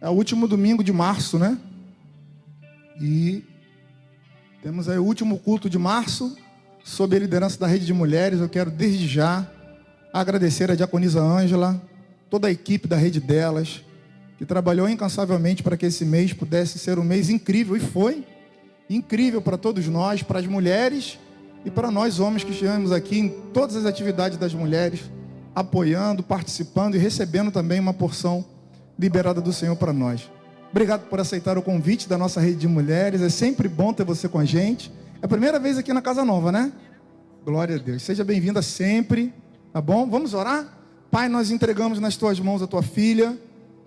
É o último domingo de março, né? E temos aí o último culto de março, sob a liderança da Rede de Mulheres. Eu quero desde já agradecer a diaconisa Ângela, toda a equipe da rede delas, que trabalhou incansavelmente para que esse mês pudesse ser um mês incrível, e foi incrível para todos nós, para as mulheres e para nós homens que estivemos aqui em todas as atividades das mulheres, apoiando, participando e recebendo também uma porção liberada do Senhor para nós. Obrigado por aceitar o convite da nossa Rede de Mulheres. É sempre bom ter você com a gente. É a primeira vez aqui na Casa Nova, né? Glória a Deus. Seja bem-vinda sempre, tá bom? Vamos orar? Pai, nós entregamos nas tuas mãos a tua filha,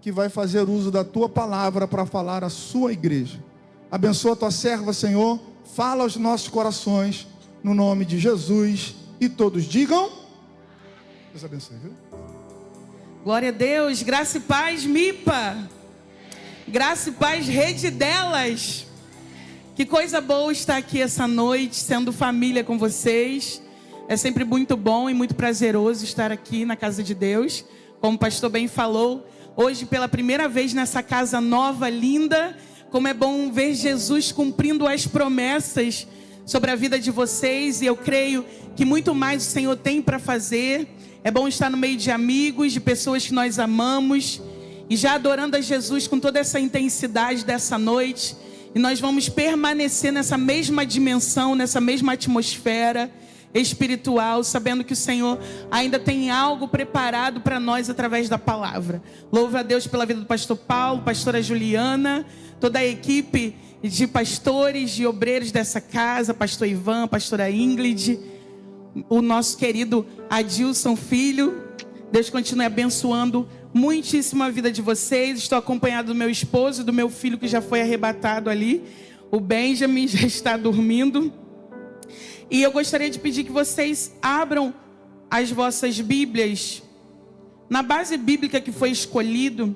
que vai fazer uso da tua palavra para falar à sua igreja. Abençoa a tua serva, Senhor. Fala aos nossos corações, no nome de Jesus. E todos digam: Deus abençoe, viu? Glória a Deus. Graça e paz, Mipa. Graça e paz, rede delas. Que coisa boa estar aqui essa noite, sendo família com vocês. É sempre muito bom e muito prazeroso estar aqui na casa de Deus. Como o pastor bem falou, hoje pela primeira vez nessa casa nova, linda. Como é bom ver Jesus cumprindo as promessas sobre a vida de vocês. E eu creio que muito mais o Senhor tem para fazer. É bom estar no meio de amigos, de pessoas que nós amamos. E já adorando a Jesus com toda essa intensidade dessa noite. E nós vamos permanecer nessa mesma dimensão, nessa mesma atmosfera espiritual, sabendo que o Senhor ainda tem algo preparado para nós através da palavra. Louvo a Deus pela vida do pastor Paulo, pastora Juliana, toda a equipe de pastores, de obreiros dessa casa, pastor Ivan, pastora Ingrid, o nosso querido Adilson Filho. Deus continue abençoando muitíssimo a vida de vocês. Estou acompanhado do meu esposo e do meu filho, que já foi arrebatado ali. O Benjamin já está dormindo. E eu gostaria de pedir que vocês abram as vossas Bíblias na base bíblica que foi escolhido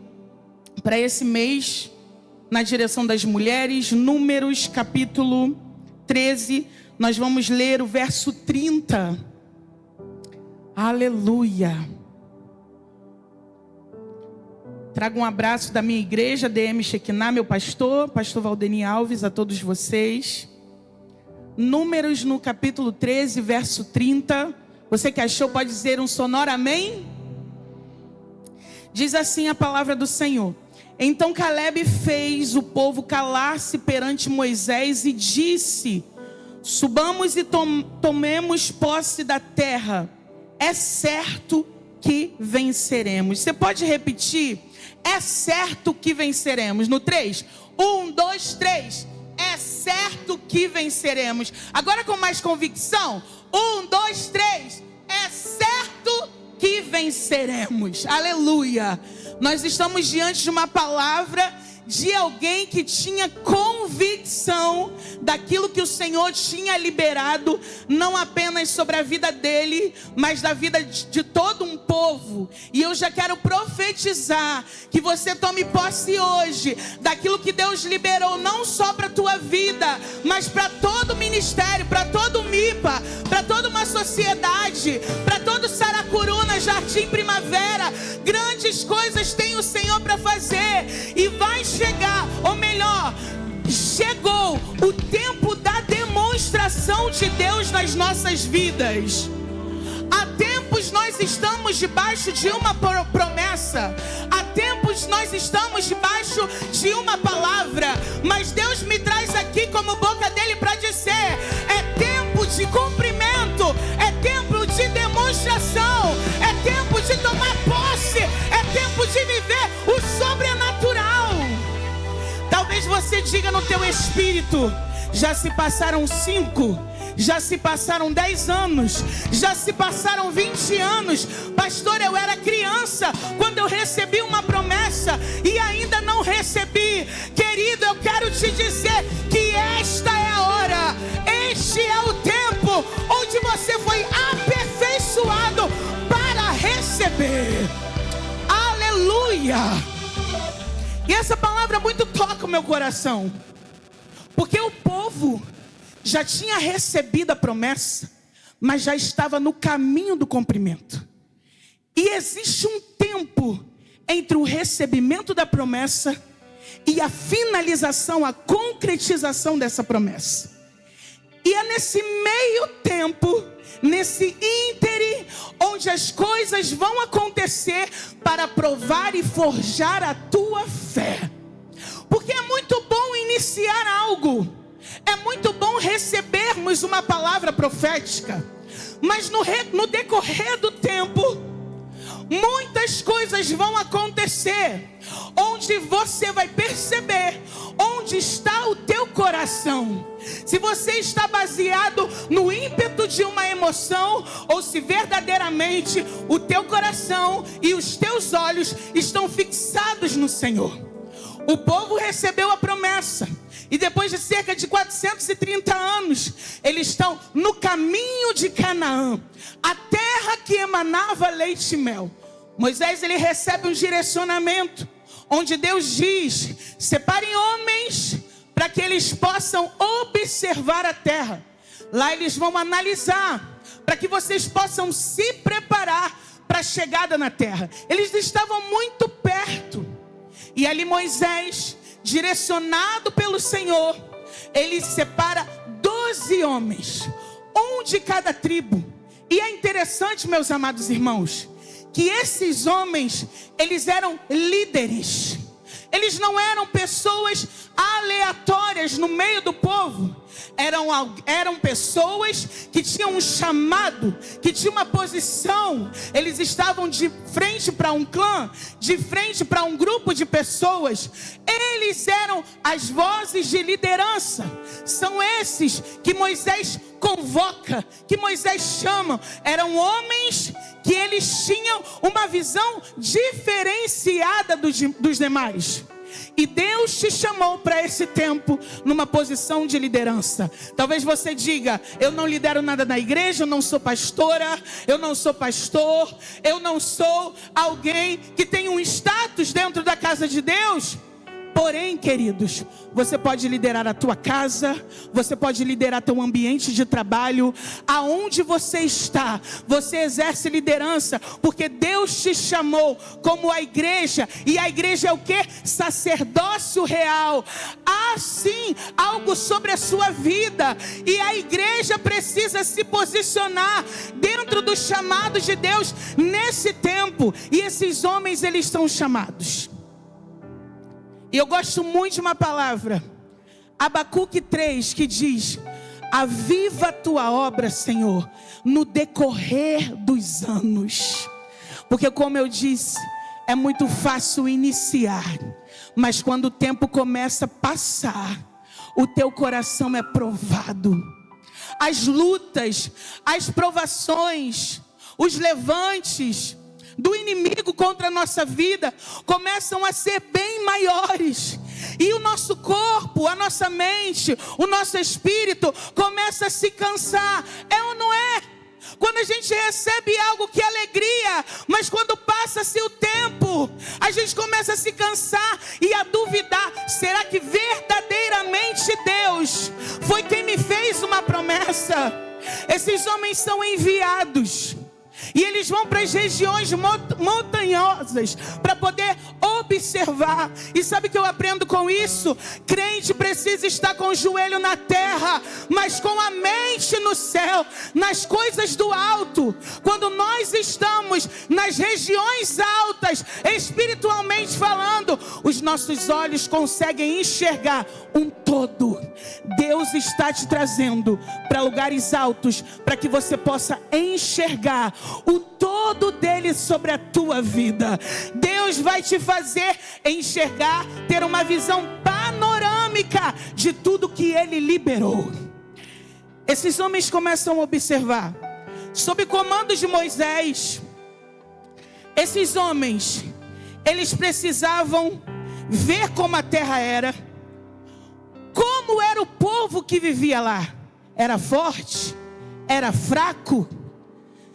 para esse mês, na direção das mulheres. Números capítulo 13. Nós vamos ler o verso 30. Aleluia. Trago um abraço da minha igreja, DM Shekinah, meu pastor Valdeni Alves, a todos vocês. Números no capítulo 13, verso 30. Você que achou pode dizer um sonoro amém? Diz assim a palavra do Senhor: Então Caleb fez o povo calar-se perante Moisés e disse: Subamos e tomemos posse da terra. É certo que venceremos. Você pode repetir? É certo que venceremos. No 3. 1, 2, 3. É certo que venceremos. Agora com mais convicção. 1, 2, 3. É certo que venceremos. Aleluia. Nós estamos diante de uma palavra de alguém que tinha convicção daquilo que o Senhor tinha liberado, não apenas sobre a vida dele, mas da vida de todo um povo. E eu já quero profetizar que você tome posse hoje daquilo que Deus liberou, não só para a tua vida, mas para todo o ministério, para todo o MIPA, para toda uma sociedade, para todo Saracuruna, Jardim Primavera. Grandes coisas tem o Senhor para fazer, e vai chegar, ou melhor, chegou o tempo da demonstração de Deus nas nossas vidas. Há tempos nós estamos debaixo de uma promessa, há tempos nós estamos debaixo de uma palavra, mas Deus me traz aqui como boca dele para dizer: é tempo de cumprimento, é tempo de demonstração, é tempo de tomar posse, é tempo de viver o sobrenatural. Talvez você diga no teu espírito: já se passaram 5, já se passaram 10 anos, já se passaram 20 anos. Pastor, eu era criança quando eu recebi uma promessa e ainda não recebi. Querido, eu quero te dizer que esta é a hora, este é o tempo onde você foi aperfeiçoado para receber. Aleluia. E essa palavra muito toca o meu coração, porque o povo já tinha recebido a promessa, mas já estava no caminho do cumprimento. E existe um tempo entre o recebimento da promessa e a finalização, a concretização dessa promessa. E é nesse meio tempo, nesse íntere, onde as coisas vão acontecer para provar e forjar a tua fé. Porque é muito bom iniciar algo, é muito bom recebermos uma palavra profética, mas no decorrer do tempo, muitas coisas vão acontecer, onde você vai perceber onde está o teu coração. Se você está baseado no ímpeto de uma emoção, ou se verdadeiramente o teu coração e os teus olhos estão fixados no Senhor. O povo recebeu a promessa, e depois de cerca de 430 anos, eles estão no caminho de Canaã, a terra que emanava leite e mel. Moisés, ele recebe um direcionamento, onde Deus diz: separem homens para que eles possam observar a terra. Lá eles vão analisar, para que vocês possam se preparar para a chegada na terra. Eles estavam muito perto. E ali Moisés, direcionado pelo Senhor, ele separa 12 homens, um de cada tribo. E é interessante, meus amados irmãos, que esses homens, eles eram líderes. Eles não eram pessoas aleatórias no meio do povo. Eram pessoas que tinham um chamado, que tinham uma posição. Eles estavam de frente para um clã, de frente para um grupo de pessoas. Eles eram as vozes de liderança. São esses que Moisés convoca, que Moisés chama. Eram homens que eles tinham uma visão diferenciada dos demais. E Deus te chamou para esse tempo numa posição de liderança. Talvez você diga: eu não lidero nada na igreja, eu não sou pastora, eu não sou pastor, eu não sou alguém que tem um status dentro da casa de Deus. Porém, queridos, você pode liderar a tua casa, você pode liderar teu ambiente de trabalho. Aonde você está, você exerce liderança, porque Deus te chamou como a igreja. E a igreja é o que? Sacerdócio real. Há sim algo sobre a sua vida, e a igreja precisa se posicionar dentro dos chamados de Deus nesse tempo. E esses homens, eles são chamados. E eu gosto muito de uma palavra, Abacuque 3, que diz: aviva a tua obra, Senhor, no decorrer dos anos. Porque, como eu disse, é muito fácil iniciar, mas quando o tempo começa a passar, o teu coração é provado. As lutas, as provações, os levantes do inimigo contra a nossa vida começam a ser bem maiores, e o nosso corpo, a nossa mente, o nosso espírito começa a se cansar. É ou não é? Quando a gente recebe algo, que alegria, mas quando passa-se o tempo, a gente começa a se cansar e a duvidar: será que verdadeiramente Deus foi quem me fez uma promessa? Esses homens são enviados, e eles vão para as regiões montanhosas para poder observar. E sabe o que eu aprendo com isso? Crente precisa estar com o joelho na terra, mas com a mente no céu, nas coisas do alto. Quando nós estamos nas regiões altas, espiritualmente falando, os nossos olhos conseguem enxergar um todo. Deus está te trazendo para lugares altos, para que você possa enxergar o todo dele sobre a tua vida. Deus vai te fazer enxergar, ter uma visão panorâmica de tudo que ele liberou. Esses homens começam a observar, sob comando de Moisés. Esses homens, eles precisavam ver como a terra era, como era o povo que vivia lá. Era forte? Era fraco?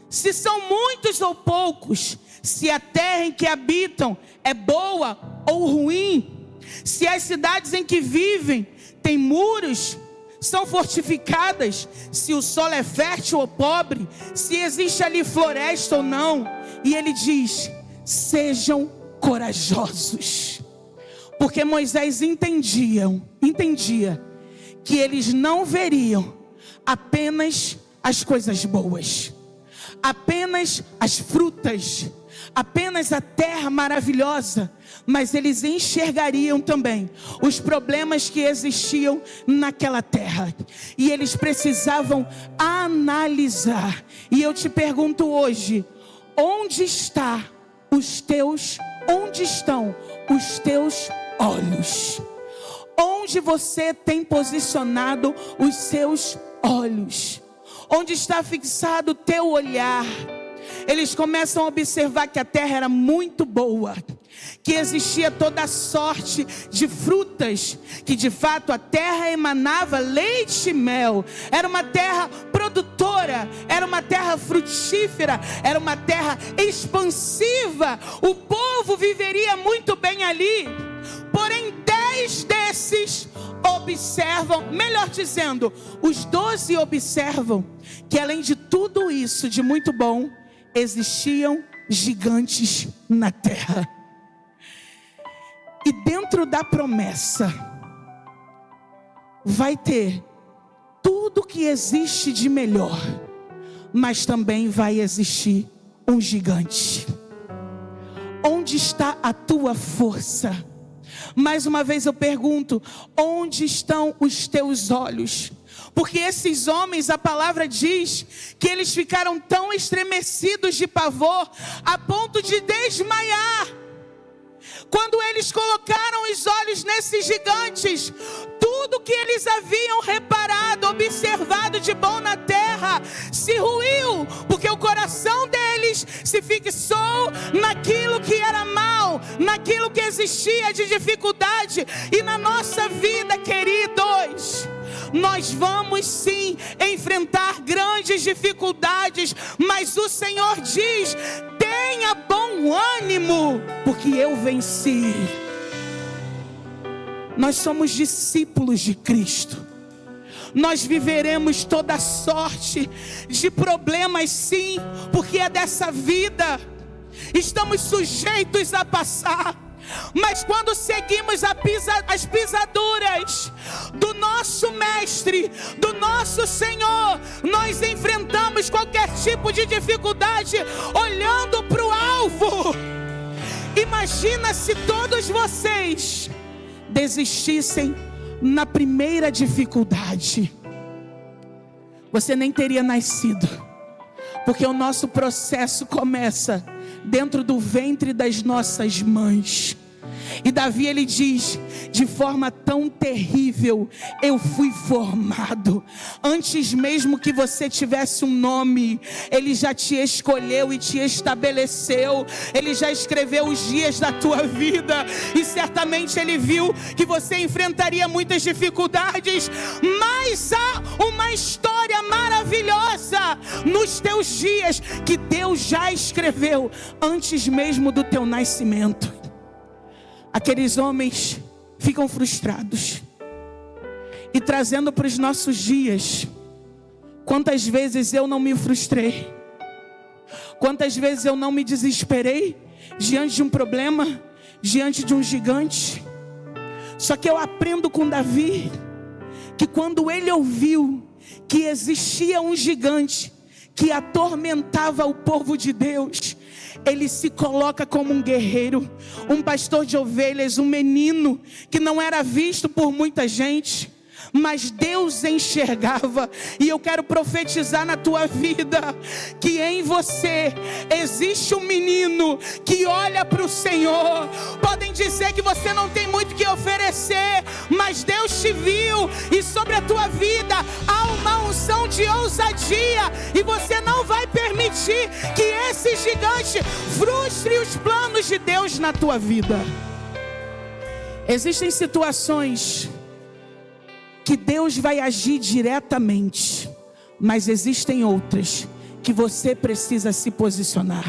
Se são muitos ou poucos? Se a terra em que habitam é boa ou ruim? Se as cidades em que vivem têm muros, são fortificadas? Se o solo é fértil ou pobre? Se existe ali floresta ou não? E ele diz: sejam corajosos. Porque Moisés entendia que eles não veriam apenas as coisas boas, apenas as frutas, apenas a terra maravilhosa, mas eles enxergariam também os problemas que existiam naquela terra, e eles precisavam analisar. E eu te pergunto hoje, onde estão os teus olhos? Onde você tem posicionado os seus olhos? Onde está fixado o teu olhar? Eles começam a observar que a terra era muito boa, que existia toda sorte de frutas, que de fato a terra emanava leite e mel. Era uma terra produtora, era uma terra frutífera, era uma terra expansiva. O povo viveria muito bem ali. Porém 10 desses observam, melhor dizendo, os 12 observam que além de tudo isso de muito bom, existiam gigantes na terra. E dentro da promessa vai ter tudo que existe de melhor, mas também vai existir um gigante. Onde está a tua força? Mais uma vez eu pergunto, onde estão os teus olhos? Porque esses homens, a palavra diz que eles ficaram tão estremecidos de pavor a ponto de desmaiar. Quando eles colocaram os olhos nesses gigantes, tudo que eles haviam reparado, observado de bom na terra, se ruiu, porque o coração deles se fixou naquilo que era mal, naquilo que existia de dificuldade. E na nossa vida, queridos, nós vamos sim enfrentar grandes dificuldades, mas o Senhor diz: tenha bom ânimo, porque eu venci. Nós somos discípulos de Cristo. Nós viveremos toda sorte de problemas sim, porque é dessa vida. Estamos sujeitos a passar. Mas quando seguimos as pisaduras do nosso Mestre, do nosso Senhor, nós enfrentamos qualquer tipo de dificuldade olhando para o alvo. Imagina se todos vocês desistissem na primeira dificuldade. Você nem teria nascido, porque o nosso processo começa dentro do ventre das nossas mães. E Davi, ele diz: de forma tão terrível eu fui formado. Antes mesmo que você tivesse um nome, Ele já te escolheu e te estabeleceu. Ele já escreveu os dias da tua vida, e certamente Ele viu que você enfrentaria muitas dificuldades, mas há uma história maravilhosa nos teus dias que Deus já escreveu antes mesmo do teu nascimento. Aqueles homens ficam frustrados, e trazendo para os nossos dias, quantas vezes eu não me frustrei, quantas vezes eu não me desesperei diante de um problema, diante de um gigante. Só que eu aprendo com Davi que quando ele ouviu que existia um gigante que atormentava o povo de Deus, ele se coloca como um guerreiro, um pastor de ovelhas, um menino que não era visto por muita gente, mas Deus enxergava. E eu quero profetizar na tua vida que em você existe um menino que olha para o Senhor. Podem dizer que você não tem muito que oferecer, mas Deus te viu, e sobre a tua vida há uma unção de ousadia, e você não vai permitir que esse gigante frustre os planos de Deus na tua vida. Existem situações que Deus vai agir diretamente, mas existem outras que você precisa se posicionar.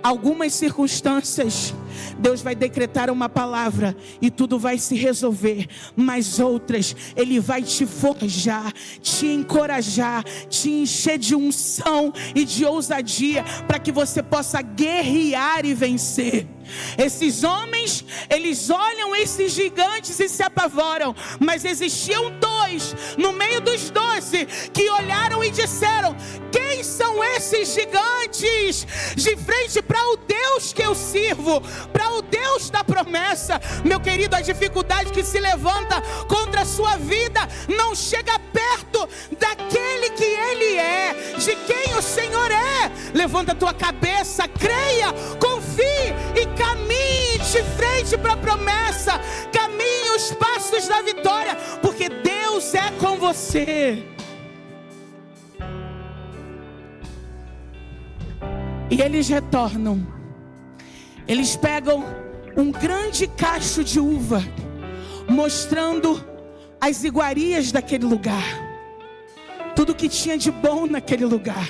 Algumas circunstâncias Deus vai decretar uma palavra e tudo vai se resolver. Mas outras, Ele vai te forjar, te encorajar, te encher de unção e de ousadia, para que você possa guerrear e vencer. Esses homens, eles olham esses gigantes e se apavoram, mas existiam 2 no meio dos 12 que olharam e disseram: quem são esses gigantes de frente para o Deus que eu sirvo, para o Deus da promessa? Meu querido, a dificuldade que se levanta contra a sua vida não chega perto daquele que Ele é, de quem o Senhor é. Levanta a tua cabeça, creia, confie e caminhe de frente para a promessa, caminhe os passos da vitória, porque Deus é com você. E eles retornam, eles pegam um grande cacho de uva, mostrando as iguarias daquele lugar, tudo que tinha de bom naquele lugar.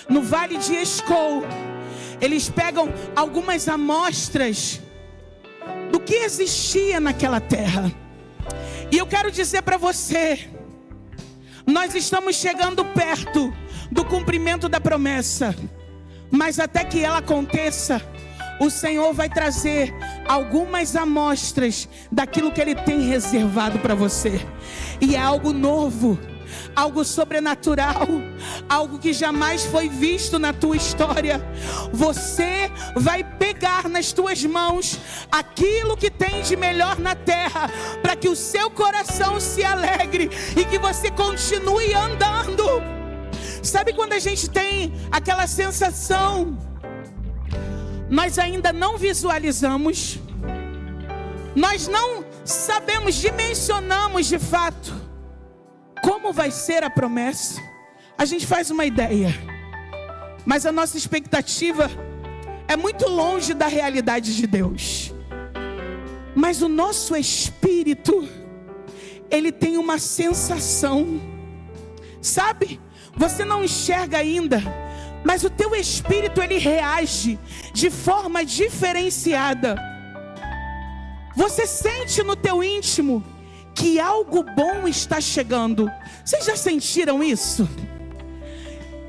No vale de Escol, eles pegam algumas amostras do que existia naquela terra. E eu quero dizer para você, nós estamos chegando perto do cumprimento da promessa, mas até que ela aconteça, o Senhor vai trazer algumas amostras daquilo que Ele tem reservado para você. E é algo novo, algo sobrenatural, algo que jamais foi visto na tua história. Você vai pegar nas tuas mãos aquilo que tem de melhor na terra, para que o seu coração se alegre e que você continue andando. Sabe quando a gente tem aquela sensação, nós ainda não visualizamos, nós não sabemos, dimensionamos de fato como vai ser a promessa? A gente faz uma ideia, mas a nossa expectativa é muito longe da realidade de Deus. Mas o nosso espírito, ele tem uma sensação, sabe? Você não enxerga ainda, mas o teu espírito, ele reage de forma diferenciada. Você sente no teu íntimo que algo bom está chegando. Vocês já sentiram isso?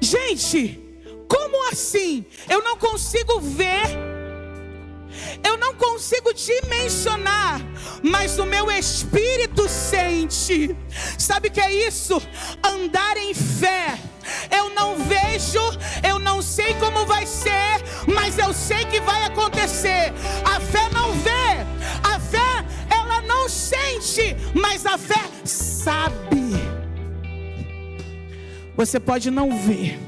Gente, como assim? Eu não consigo ver, eu não consigo dimensionar, mas o meu espírito sente. Sabe o que é isso? Andar em fé. Eu não vejo, eu não sei como vai ser, mas eu sei que vai acontecer. A fé não vê, a fé ela não sente, mas a fé sabe. Você pode não ver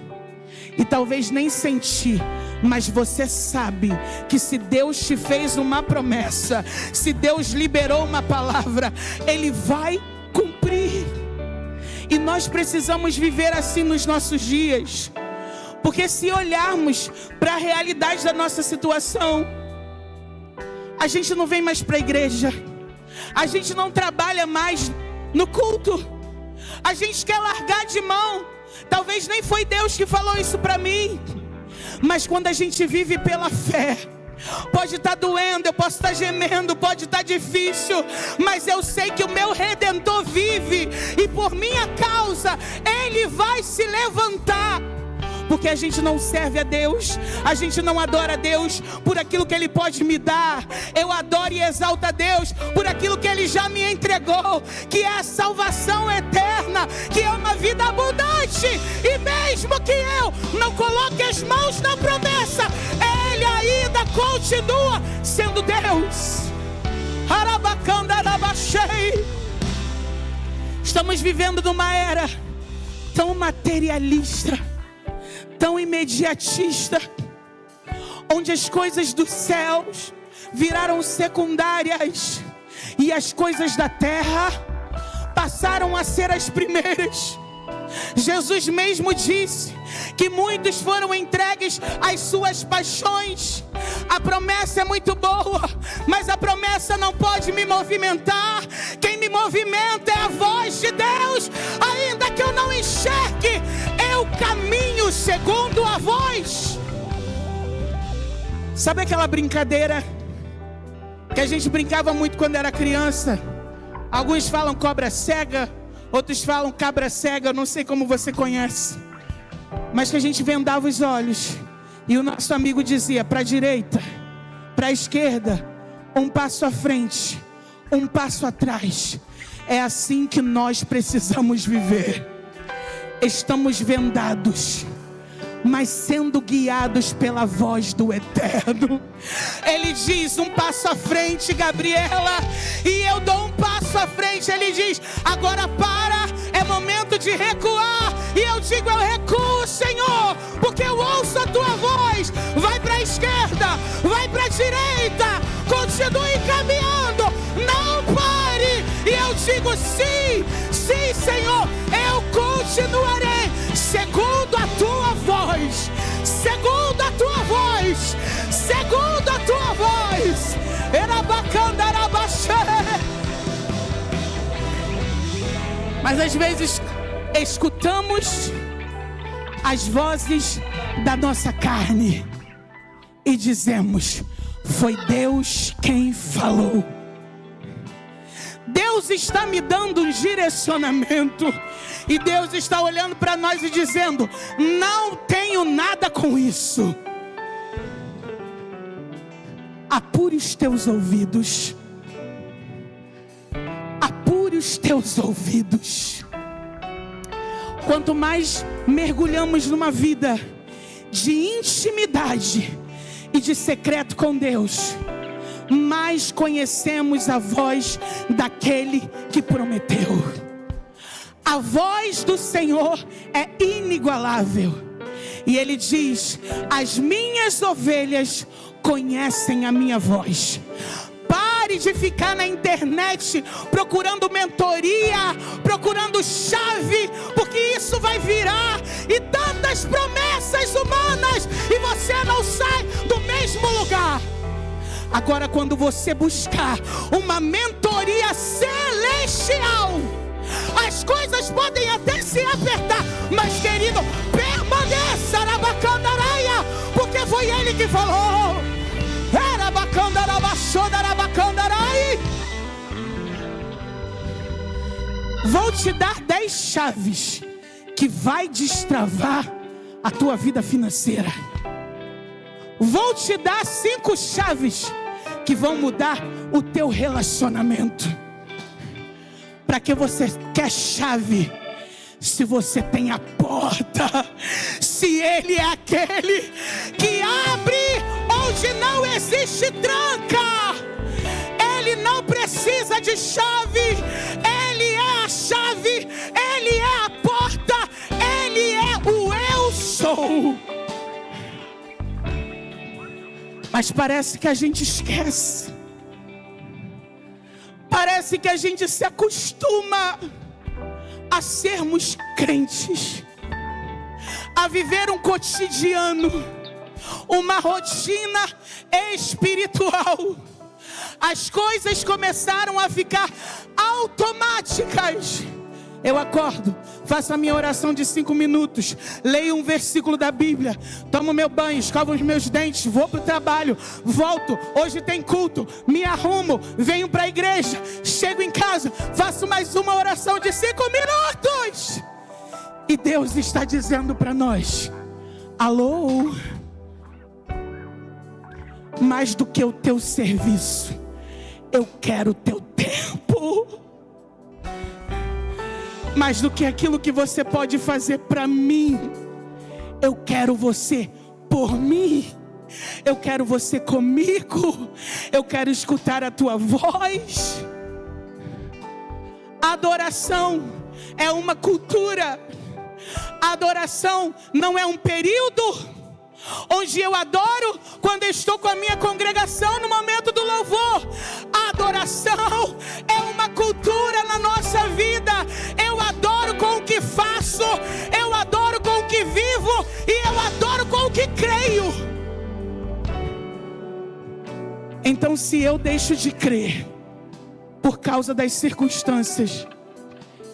e talvez nem sentir, mas você sabe que se Deus te fez uma promessa, se Deus liberou uma palavra, Ele vai cumprir. E nós precisamos viver assim nos nossos dias, porque se olharmos para a realidade da nossa situação, a gente não vem mais para a igreja, a gente não trabalha mais no culto, a gente quer largar de mão. Talvez nem foi Deus que falou isso para mim, mas quando a gente vive pela fé, pode estar doendo, eu posso estar gemendo, pode estar difícil, mas eu sei que o meu Redentor vive, e por minha causa Ele vai se levantar. Porque a gente não serve a Deus, a gente não adora a Deus por aquilo que Ele pode me dar. Eu adoro e exalto a Deus por aquilo que Ele já me entregou, que é a salvação eterna, que é uma vida abundante. E mesmo que eu não coloque as mãos na promessa, Ele ainda continua sendo Deus. Estamos vivendo numa era tão materialista, tão imediatista, onde as coisas dos céus viraram secundárias e as coisas da terra passaram a ser as primeiras. Jesus mesmo disse que muitos foram entregues às suas paixões. A promessa é muito boa, mas a promessa não pode me movimentar. Quem me movimenta é a voz de Deus. Ainda que eu não enxergue, eu caminho segundo a voz. Sabe aquela brincadeira que a gente brincava muito quando era criança. Alguns falam cobra cega, outros falam cabra cega, eu não sei como você conhece. Mas que a gente vendava os olhos e o nosso amigo dizia: para a direita, para a esquerda, um passo à frente, um passo atrás. É assim que nós precisamos viver. Estamos vendados, mas sendo guiados pela voz do Eterno. Ele diz: um passo à frente, Gabriela, e eu dou um passo à frente. Ele diz: agora para, é momento de recuar. E eu digo: eu recuo, Senhor, porque eu ouço a tua voz. Vai para a esquerda, vai para a direita, continue caminhando, não pare. E eu digo: sim, sim, Senhor, eu continuarei segundo a tua voz, segundo a tua voz, segundo a tua voz. Mas às vezes escutamos as vozes da nossa carne e dizemos: foi Deus quem falou. Deus está me dando um direcionamento e Deus está olhando para nós e dizendo: não tenho nada com isso. Apure os teus ouvidos. Apure os teus ouvidos. Quanto mais mergulhamos numa vida de intimidade e de secreto com Deus, mais conhecemos a voz daquele que prometeu. A voz do Senhor é inigualável. E Ele diz: as minhas ovelhas conhecem a minha voz. Pare de ficar na internet procurando mentoria, procurando chave, porque isso vai virar. E tantas promessas humanas e você não sai do mesmo lugar. Agora, quando você buscar uma mentoria celestial, as coisas podem até se apertar, mas, querido, permaneça na bacandaraia, porque foi Ele que falou. Era bacandarabaxodarabacandaraí. Vou te dar 10 chaves que vai destravar a tua vida financeira. Vou te dar 5 chaves que vão mudar o teu relacionamento. Para que você quer chave se você tem a porta? Se Ele é aquele que abre onde não existe tranca, Ele não precisa de chave. Ele é a chave, Ele é a porta, Ele é o eu sou. Mas parece que a gente esquece. Parece que a gente se acostuma a sermos crentes, a viver um cotidiano, uma rotina espiritual. As coisas começaram a ficar automáticas. Eu acordo, faço a minha oração de 5 minutos, leio um versículo da Bíblia, tomo meu banho, escovo os meus dentes, vou para o trabalho, volto, hoje tem culto, me arrumo, venho para a igreja, chego em casa, faço mais uma oração de 5 minutos. E Deus está dizendo para nós: alô, mais do que o teu serviço, eu quero o teu tempo. Mais do que aquilo que você pode fazer para mim, eu quero você por mim. Eu quero você comigo. Eu quero escutar a tua voz. Adoração é uma cultura. Adoração não é um período onde eu adoro quando eu estou com a minha congregação no momento do louvor. A adoração é uma cultura na nossa vida. Eu adoro com o que faço, eu adoro com o que vivo e eu adoro com o que creio. Então, se eu deixo de crer por causa das circunstâncias,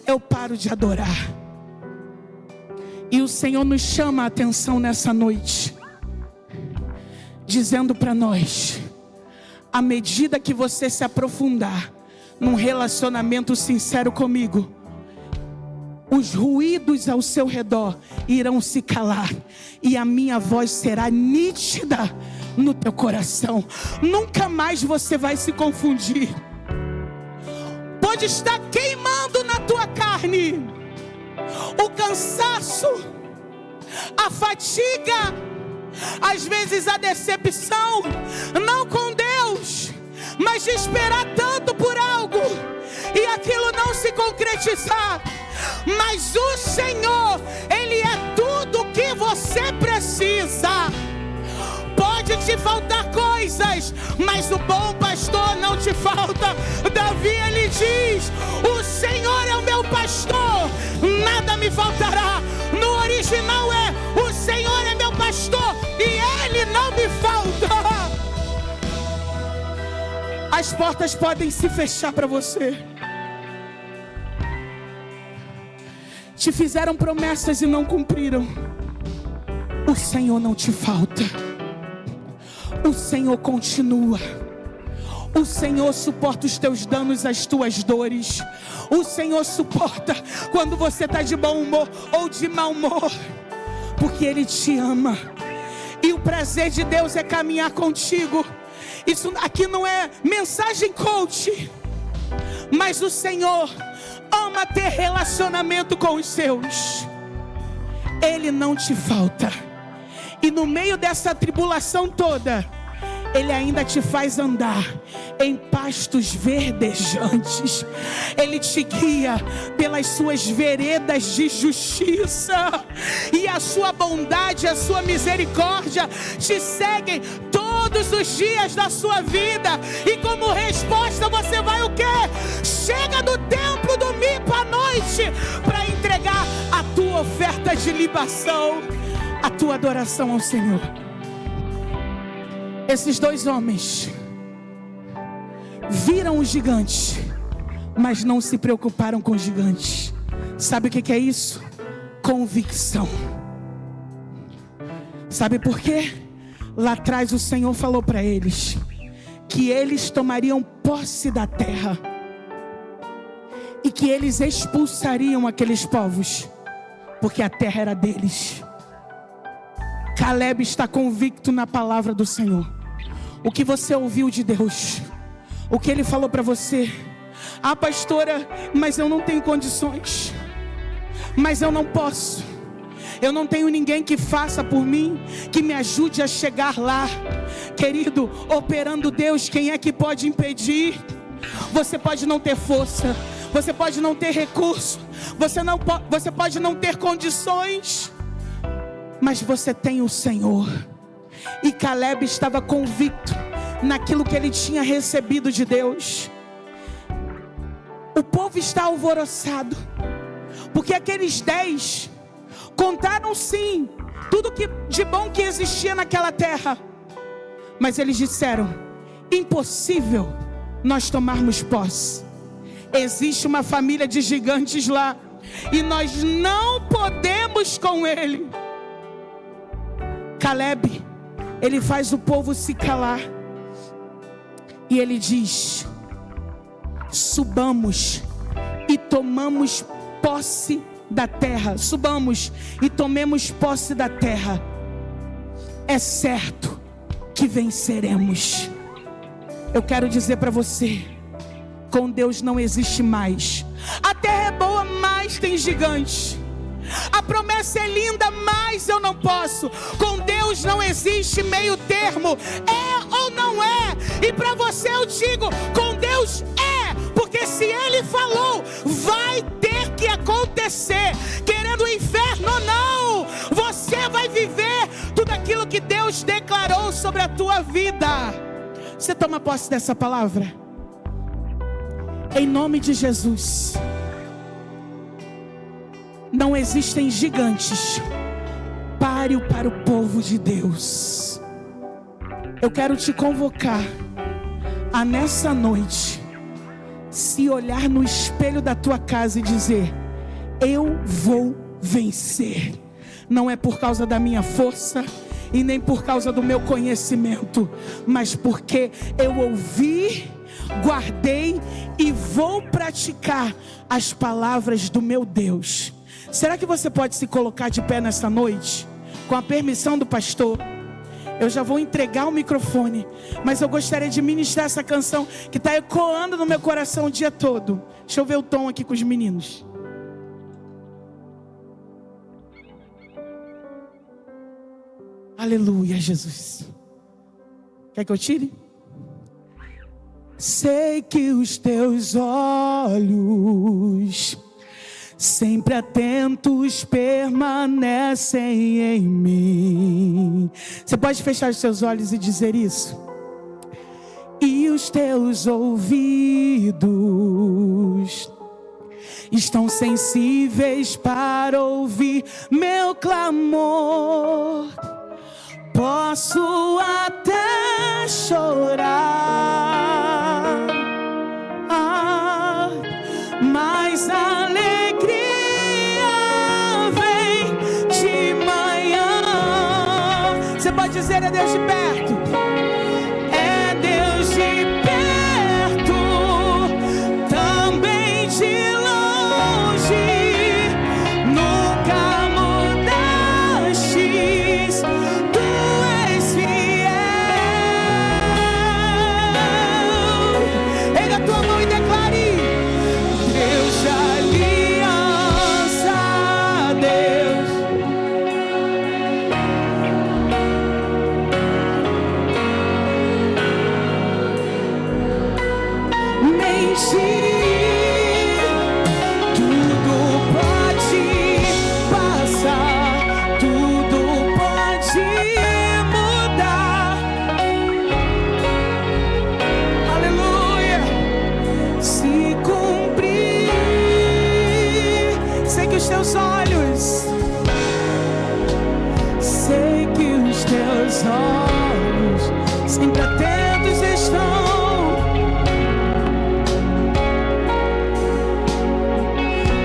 eu paro de adorar. E o Senhor nos chama a atenção nessa noite, dizendo para nós: à medida que você se aprofundar num relacionamento sincero comigo, os ruídos ao seu redor irão se calar e a minha voz será nítida no teu coração. Nunca mais você vai se confundir. Pode estar queimando na tua carne o cansaço, a fatiga, às vezes a decepção, não com Deus, mas de esperar tanto por algo e aquilo não se concretizar. Mas o Senhor, Ele é tudo o que você precisa. Pode te faltar coisas, mas o bom pastor não te falta. Davi, ele diz: o Senhor é o meu pastor, nada me faltará. No original é: o Senhor é meu pastor e Ele não me falta. As portas podem se fechar para você. Te fizeram promessas e não cumpriram. O Senhor não te falta. O Senhor continua. O Senhor suporta os teus danos, as tuas dores. O Senhor suporta quando você está de bom humor ou de mau humor, porque Ele te ama. E o prazer de Deus é caminhar contigo. Isso aqui não é mensagem coach, mas o Senhor ama ter relacionamento com os seus. Ele não te falta. E no meio dessa tribulação toda, Ele ainda te faz andar em pastos verdejantes. Ele te guia pelas suas veredas de justiça. E a sua bondade, a sua misericórdia te seguem todos os dias da sua vida. E como resposta você vai o quê? Chega no templo domingo à noite para entregar a tua oferta de libação, a tua adoração ao Senhor. Esses dois homens viram o gigante, mas não se preocuparam com o gigante. Sabe o que é isso? Convicção. Sabe por quê? Lá atrás o Senhor falou para eles que eles tomariam posse da terra e que eles expulsariam aqueles povos, porque a terra era deles. Caleb está convicto na palavra do Senhor. O que você ouviu de Deus, o que Ele falou para você. Ah, pastora, mas eu não tenho condições, mas eu não posso, eu não tenho ninguém que faça por mim, que me ajude a chegar lá. Querido, operando Deus, quem é que pode impedir? Você pode não ter força, você pode não ter recurso, você pode não ter condições, mas você tem o Senhor. E Caleb estava convicto naquilo que ele tinha recebido de Deus. O povo está alvoroçado, porque aqueles 10 contaram sim tudo que de bom que existia naquela terra, mas eles disseram: impossível nós tomarmos posse. Existe uma família de gigantes lá e nós não podemos com ele. Caleb, ele faz o povo se calar e ele diz: subamos e tomamos posse da terra. Subamos e tomemos posse da terra. É certo que venceremos. Eu quero dizer para você, com Deus não existe mais. A terra é boa, mas tem gigantes. A promessa é linda, mas eu não posso. Com Deus não existe meio termo. É ou não é? E para você eu digo, com Deus é. Porque se Ele falou, vai ter que acontecer. Querendo o inferno ou não, você vai viver tudo aquilo que Deus declarou sobre a tua vida. Você toma posse dessa palavra? Em nome de Jesus. Não existem gigantes páreo para o povo de Deus. Eu quero te convocar a nessa noite se olhar no espelho da tua casa e dizer: eu vou vencer. Não é por causa da minha força e nem por causa do meu conhecimento, mas porque eu ouvi, guardei e vou praticar as palavras do meu Deus. Será que você pode se colocar de pé nessa noite? Com a permissão do pastor, eu já vou entregar o microfone, mas eu gostaria de ministrar essa canção que está ecoando no meu coração o dia todo. Deixa eu ver o tom aqui com os meninos. Aleluia, Jesus. Quer que eu tire? Sei que os teus olhos, sempre atentos, permanecem em mim. Você pode fechar os seus olhos e dizer isso? E os teus ouvidos estão sensíveis para ouvir meu clamor. Posso até chorar, mas a alegria vem de manhã. Você pode dizer: é Deus de perto, é Deus de perto, também de longe. Nunca mudastes, tu és fiel. Erga a tua mão e declare: Deus de aliança, Deus. Mentir, tudo pode passar, tudo pode mudar. Aleluia. Se cumprir, sei que os teus olhos, sei que os teus olhos sempre atentos estão.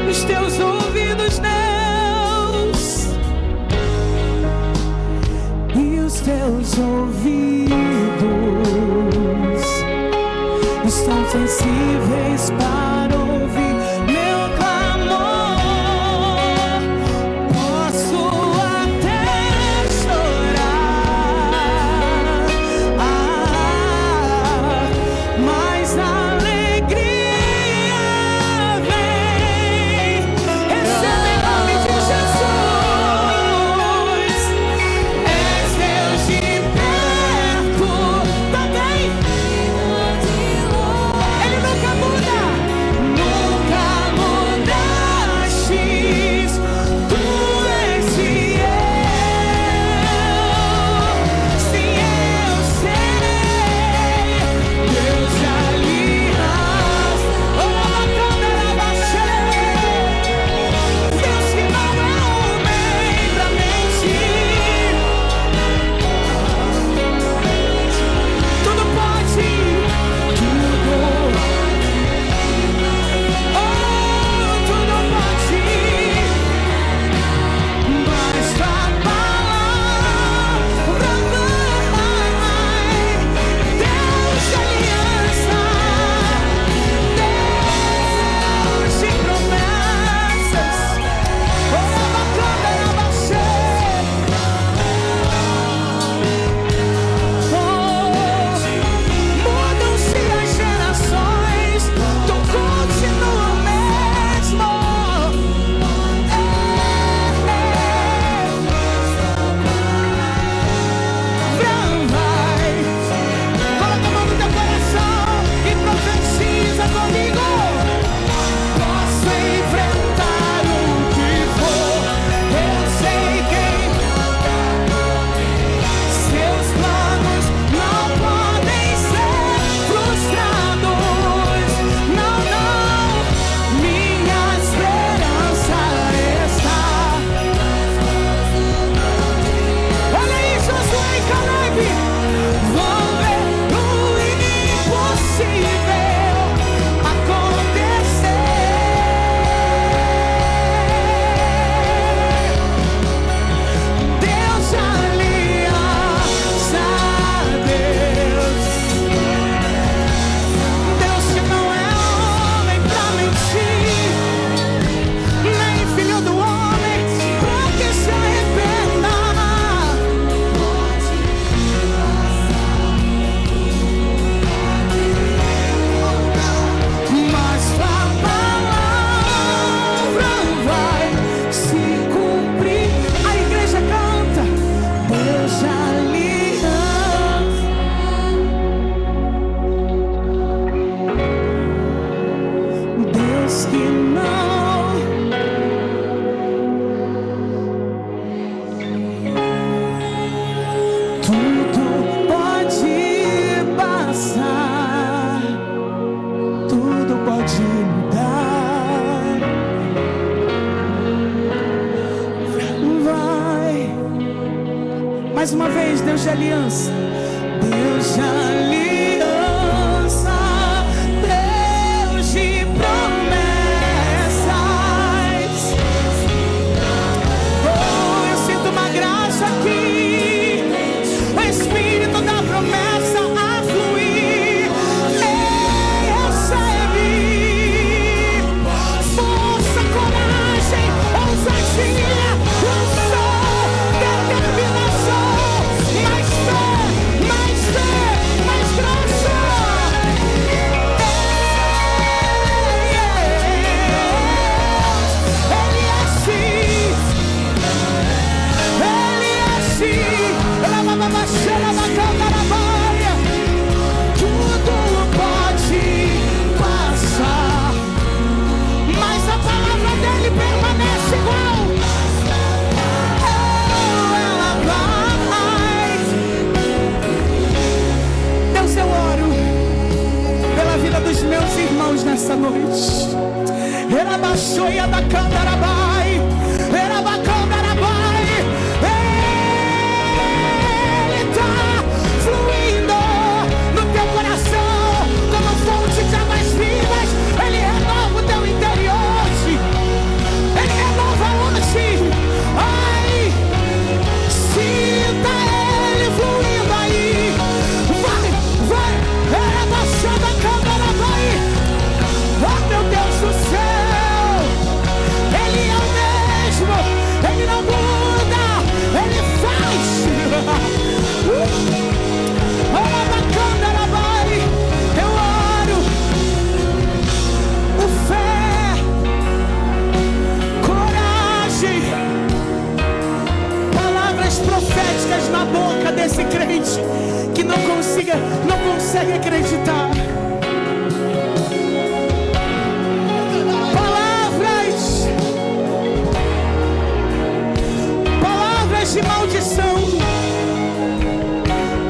Os teus ouvidos, Deus, e os teus ouvidos estão sensíveis para ouvir meu clamor. Posso até chorar, mas a alegria vem. Receba em nome de Jesus. És Deus de perto, também. Ele nunca muda. Mais uma vez, Deus de aliança. Deus de aliança, Deus de promessas. Oh, eu sinto uma graça aqui. O Espírito da promessa a fluir. Recebe força, coragem, ousadia, unção, determinação. Mais fé, mais graça. Ele é assim, Ele é assim. Tudo pode passar, mas a palavra dele permanece igual. Ela vai. Deus, eu oro pela vida dos meus irmãos nessa noite. Era baixoia da Candarabai, era bacandarabai. Ele está fluindo no teu coração como fonte de águas vivas. Ele renova o teu interior hoje. Ele renova hoje. Ai, sinta ele fluindo aí. Vai, vai, era baixando a câmera, vai. Oh, meu Deus do céu. Ele é o mesmo. Ele não muda. Ele faz. Olha na câmera, vai. Eu oro. O fé, coragem, palavras proféticas na boca desse crente que não consegue acreditar. Palavras de maldição,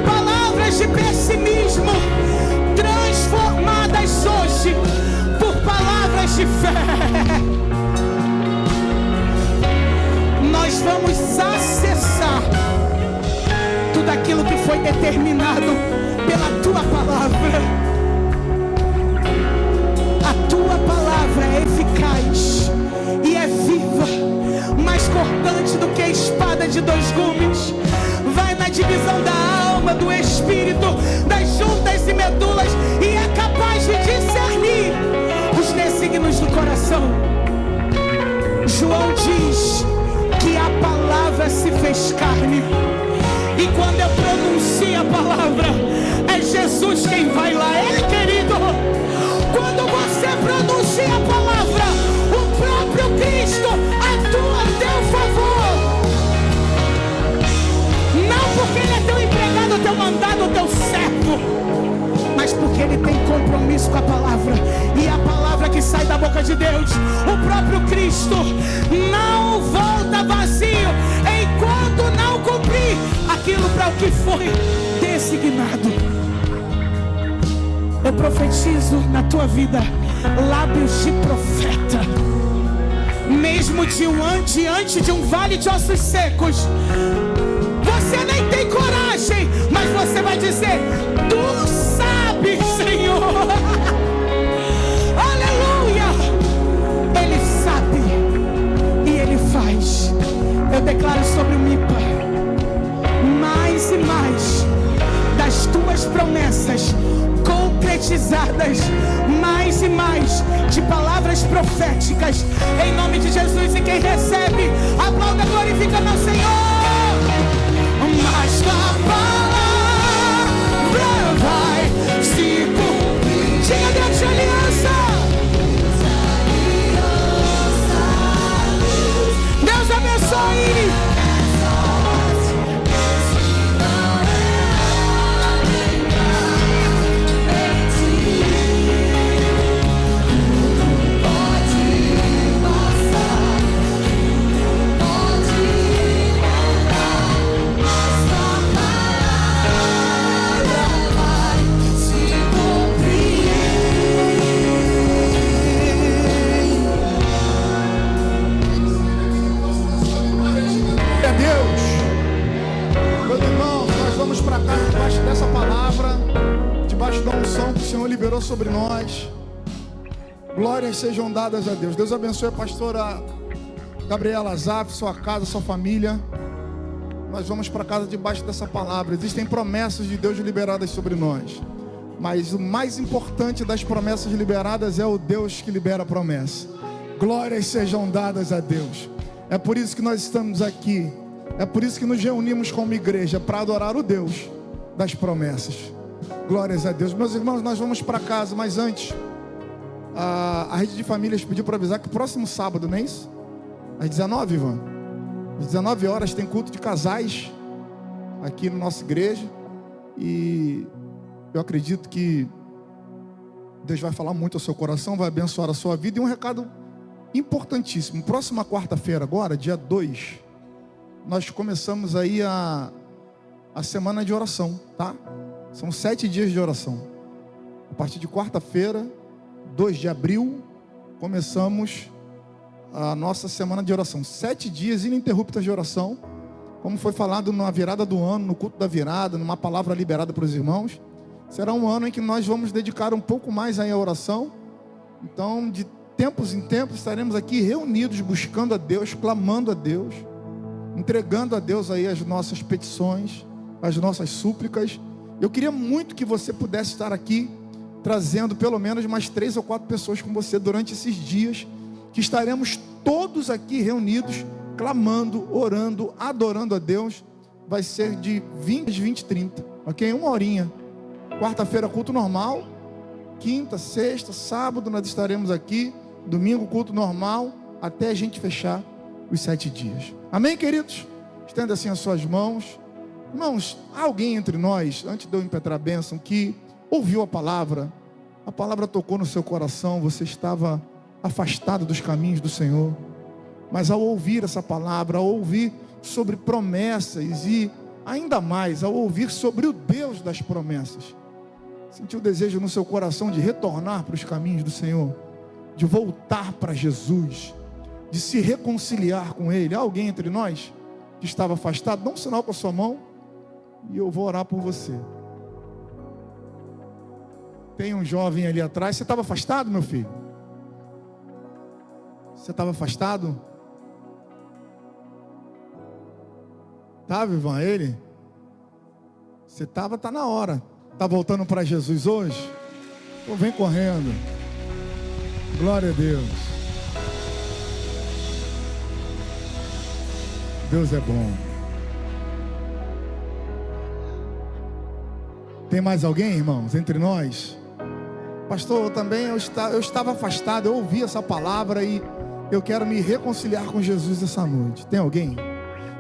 palavras de pessimismo, transformadas hoje por palavras de fé. Nós vamos acessar tudo aquilo que foi determinado pela tua palavra. A tua palavra é eficaz e é viva, mais cortante do que a espada de dois gumes. Vai na divisão da alma, do espírito, das juntas e medulas, e é capaz de discernir os desígnios do coração. João diz que a palavra se fez carne, e quando eu pronuncio a palavra, é Jesus quem vai lá. Querido, quando você pronuncia a palavra, o próprio Cristo atua a teu favor. Não porque ele é teu empregado, teu mandado, teu servo, mas porque ele tem compromisso com a palavra. E a palavra que sai da boca de Deus, o próprio Cristo, não volta vazio enquanto não cumprir aquilo para o que foi designado. Eu profetizo na tua vida lábios de profeta. Mesmo diante de um vale de ossos secos, você nem tem coragem, mas você vai dizer: tu sabes, Senhor. Aleluia. Ele sabe e ele faz. Eu declaro sobre o MIPA mais e mais das tuas promessas concretizadas, mais e mais de palavras proféticas, em nome de Jesus. E quem recebe, aplauda, glorifica meu Senhor. Mas a palavra vai se cumprir. Diga: Deus de aliança, Deus abençoe. liberou sobre nós. Glórias sejam dadas a Deus. Deus abençoe a pastora Gabriela Zaf, sua casa, sua família. Nós vamos para casa debaixo dessa palavra. Existem promessas de Deus liberadas sobre nós, mas o mais importante das promessas liberadas é o Deus que libera a promessa. Glórias sejam dadas a Deus. É por isso que nós estamos aqui. É por isso que nos reunimos como igreja, para adorar o Deus das promessas. Glórias a Deus. Meus irmãos, nós vamos para casa, mas antes, a Rede de Famílias pediu para avisar que próximo sábado, não é isso? Às 19, Ivan? Às 19 horas tem culto de casais aqui na nossa igreja. E eu acredito que Deus vai falar muito ao seu coração, vai abençoar a sua vida. E um recado importantíssimo: próxima quarta-feira agora, dia 2, nós começamos aí a semana de oração, tá? São 7 dias de oração. A partir de quarta-feira, 2 de abril, começamos a nossa semana de oração. 7 dias ininterruptas de oração, como foi falado na virada do ano, no culto da virada, numa palavra liberada para os irmãos. Será um ano em que nós vamos dedicar um pouco mais aí à oração. Então, de tempos em tempos, estaremos aqui reunidos, buscando a Deus, clamando a Deus, entregando a Deus aí as nossas petições, as nossas súplicas. Eu queria muito que você pudesse estar aqui, trazendo pelo menos mais 3 ou 4 pessoas com você durante esses dias, que estaremos todos aqui reunidos, clamando, orando, adorando a Deus. Vai ser de 20 às 20 e 30, ok? 1 horinha. Quarta-feira, culto normal. Quinta, sexta, sábado nós estaremos aqui. Domingo, culto normal, até a gente fechar os 7 dias. Amém, queridos? Estenda assim as suas mãos. Irmãos, há alguém entre nós, antes de eu impetrar a bênção, que ouviu a palavra tocou no seu coração, você estava afastado dos caminhos do Senhor, mas ao ouvir essa palavra, ao ouvir sobre promessas e ainda mais, ao ouvir sobre o Deus das promessas, sentiu o desejo no seu coração de retornar para os caminhos do Senhor, de voltar para Jesus, de se reconciliar com Ele. Há alguém entre nós que estava afastado? Dá um sinal com a sua mão e eu vou orar por você. Tem um jovem ali atrás. Você estava afastado, meu filho? Você estava afastado? Estava, Ivan, ele? Você estava, está na hora. Está voltando para Jesus hoje? Então vem correndo. Glória a Deus. Deus é bom. Tem mais alguém, irmãos, entre nós? Pastor, eu estava afastado, eu ouvi essa palavra e eu quero me reconciliar com Jesus essa noite. Tem alguém?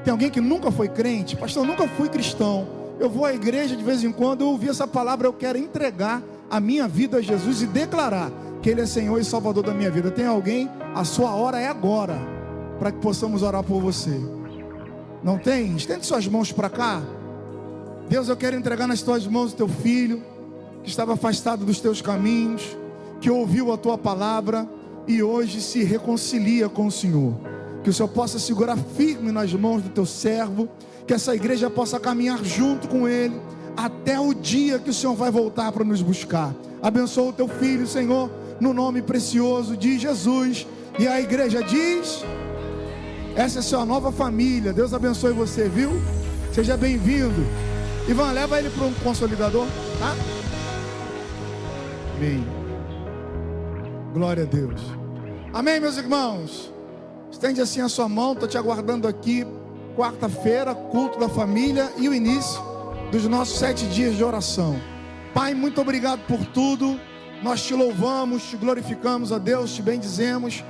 Tem alguém que nunca foi crente? Pastor, eu nunca fui cristão. Eu vou à igreja de vez em quando, eu ouvi essa palavra, eu quero entregar a minha vida a Jesus e declarar que Ele é Senhor e Salvador da minha vida. Tem alguém? A sua hora é agora, para que possamos orar por você. Não tem? Estende suas mãos para cá. Deus, eu quero entregar nas tuas mãos o teu filho, que estava afastado dos teus caminhos, que ouviu a tua palavra e hoje se reconcilia com o Senhor. Que o Senhor possa segurar firme nas mãos do teu servo, que essa igreja possa caminhar junto com ele, até o dia que o Senhor vai voltar para nos buscar. Abençoa o teu filho, Senhor, no nome precioso de Jesus. E a igreja diz: essa é a sua nova família. Deus abençoe você, viu? Seja bem-vindo. Ivan, leva ele para um consolidador, tá? Amém. Glória a Deus. Amém, meus irmãos. Estende assim a sua mão. Estou te aguardando aqui. Quarta-feira, culto da família e o início dos nossos 7 dias de oração. Pai, muito obrigado por tudo. Nós te louvamos, te glorificamos, a Deus, te bendizemos,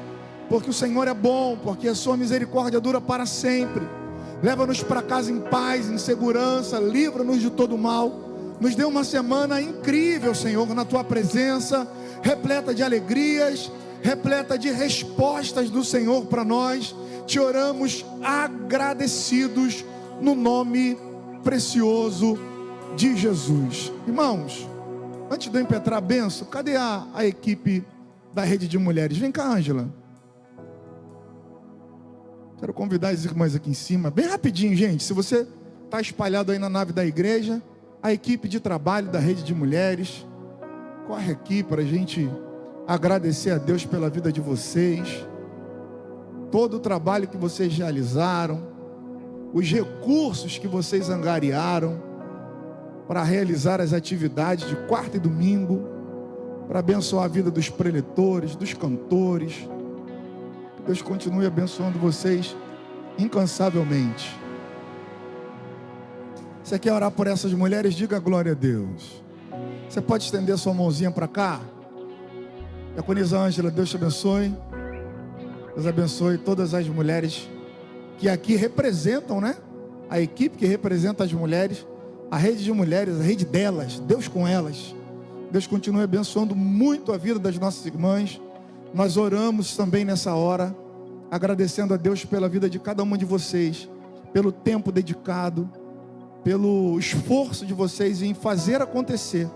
porque o Senhor é bom, porque a sua misericórdia dura para sempre. Leva-nos para casa em paz, em segurança, livra-nos de todo mal. Nos dê uma semana incrível, Senhor, na tua presença, repleta de alegrias, repleta de respostas do Senhor para nós. Te oramos agradecidos no nome precioso de Jesus. Irmãos, antes de eu impetrar a bênção, cadê a equipe da Rede de Mulheres? Vem cá, Ângela. Quero convidar as irmãs aqui em cima, bem rapidinho, gente. Se você está espalhado aí na nave da igreja, a equipe de trabalho da Rede de Mulheres, corre aqui para a gente agradecer a Deus pela vida de vocês, todo o trabalho que vocês realizaram, os recursos que vocês angariaram para realizar as atividades de quarta e domingo, para abençoar a vida dos preletores, dos cantores. Que Deus continue abençoando vocês incansavelmente. Você quer orar por essas mulheres? Diga glória a Deus. Você pode estender sua mãozinha para cá? Diaconisa Ângela, Deus te abençoe. Deus abençoe todas as mulheres que aqui representam, né? A equipe que representa as mulheres, a rede de mulheres, a rede delas, Deus com elas. Deus continue abençoando muito a vida das nossas irmãs. Nós oramos também nessa hora, agradecendo a Deus pela vida de cada uma de vocês, pelo tempo dedicado, pelo esforço de vocês em fazer acontecer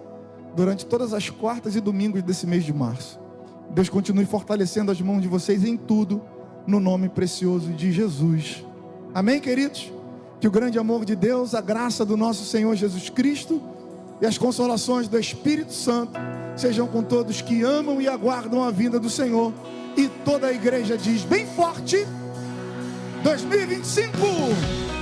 durante todas as quartas e domingos desse mês de março. Deus continue fortalecendo as mãos de vocês em tudo, no nome precioso de Jesus. Amém, queridos? Que o grande amor de Deus, a graça do nosso Senhor Jesus Cristo e as consolações do Espírito Santo sejam com todos que amam e aguardam a vinda do Senhor. E toda a igreja diz bem forte: 2025